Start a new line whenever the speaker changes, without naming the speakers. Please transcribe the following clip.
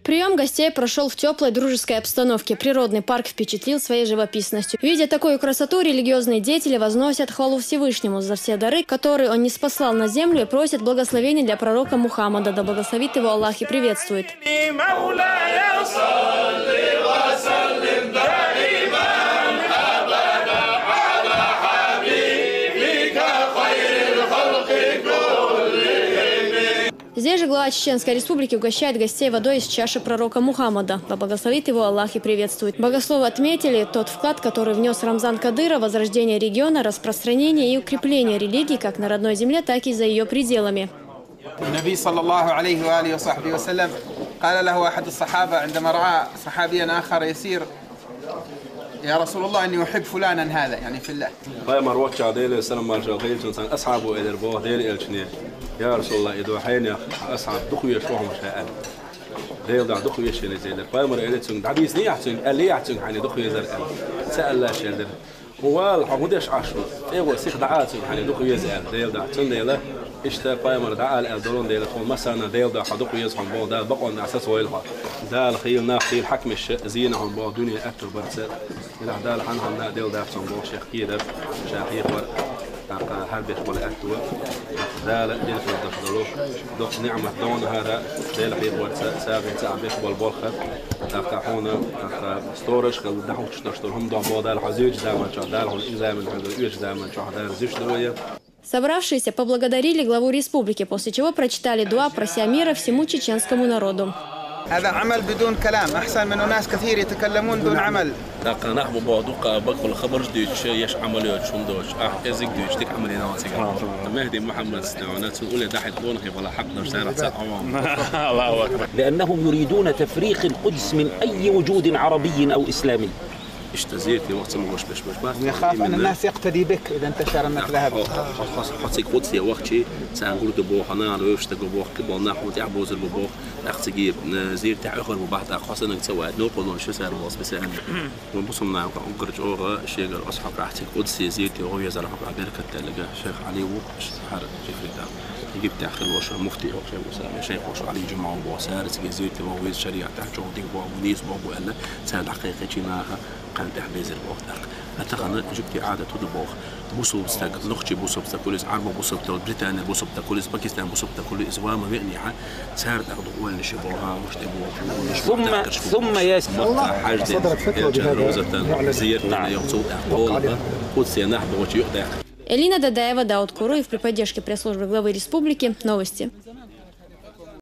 Прием гостей прошел в теплой дружеской обстановке. Природный парк впечатлил своей живописностью. Видя такую красоту, религиозные деятели возносят хвалу Всевышнему за все дары, которые он ниспослал на землю, и просят благословения для пророка Мухаммада. Да благословит его Аллах и приветствует. Здесь же глава Чеченской Республики угощает гостей водой из чаши пророка Мухаммада. Да благословит его Аллах и приветствует. Богословы отметили тот вклад, который внес Рамзан Кадыров в возрождение региона, распространение и укрепление религии как на родной земле, так и за ее пределами.
النبي صلى الله عليه وآله وصحبه وسلم قال له أحد الصحابة عندما رأى صحابيا آخر يسير يا رسول الله إني أحب فلانا هذا يعني في الله.
باي مروت عديل سلام مارجو خيل تنسان أصحابه إلى البوه ديل إلشنيه يا رسول الله إذا حين يا أصحاب دخوا يشوهم شاء ديل دع دخوا يشيل زين باي مر إلى تون دعبيس نية تون قال لي تون حني دخوا يزر سأل لا شيل هو الحمودش عشرة إيه وسيخ دعاتون حني دخوا يزر ديل دع تون ديله إشتا باي مر دعال الدولون ديله فون مثلا ديل دع حدخوا يزحون بوه ده بقوا على أساس ويلها ده الخيل ناخيل حكم الزينة عن بوه دنيا أكتر برسل إلى ده الحنهم نا ديل دع تون بوه شيخ كيدب شاخيخ هربيش ولا أكتوى ذا ديل في الدخلو دخ نعمة دون هذا ديل حيد ورث ساقي تعبيش والبرخة تفتحونا ستورش قال دحوش نشترهم دون بعض الحزيج دائما شو دارهم إنزام الحزيج دائما شو دار زيش دوية.
Собравшиеся поблагодарили главу республики, после чего прочитали дуа, прося мира всему чеченскому народу.
هذا عمل بدون كلام أحسن من ناس كثير يتكلمون دون عمل.
دقة نحب بعضك بقول خبرش ديش يش عمليات شون دوش إزيك ديش تك عملية نواتيك. مهدي محمد استعانات تقول ده حتكون خي ولا حق نرسل عوام. الله أكبر.
لأنهم يريدون تفريق القدس من أي وجود عربي أو إسلامي.
اشتزيت وقت ما مش
يخاف أن الناس يقتدي بك إذا انتشر أنك ذهب.
حصي قدسي وقتي سأنقول دبوح أنا على وش تجبوح كبر نحو تعبوز البوح أختجيب زير تعخر وبعد أخص إنك تسوي نوقل شو سعر واس بسأل ونبصم نعم أنقرج أورا شيء أصحاب راحتي قدسي زيرتي وهو يزرع على بركة تلقى شيخ علي وش حرق جفري ده يجيب تأخر وش مفتي وش وسام شيخ وش علي جمعة وسارس زيرتي وهو الشريعة تحت جودي ونيس بابو قال سال حقيقة جناها كان تحبيز البوخ أتخنا جبتي عادة تدبوخ بوسو بستاك نختي بوسو بستاكوليز عربو بوسو بتاكل بريطانيا بوسو بتاكوليز باكستان بوسو بتاكوليز وما معنيها سارت أخذ أول نشبوها وش تبوها
ثم ياس
حاجة الجنروزة زيارة يوصل أقول قدس ينحب وش يقدر.
Элина Дадаева, Дауд Куруев при поддержке пресс-службы главы республики. Новости.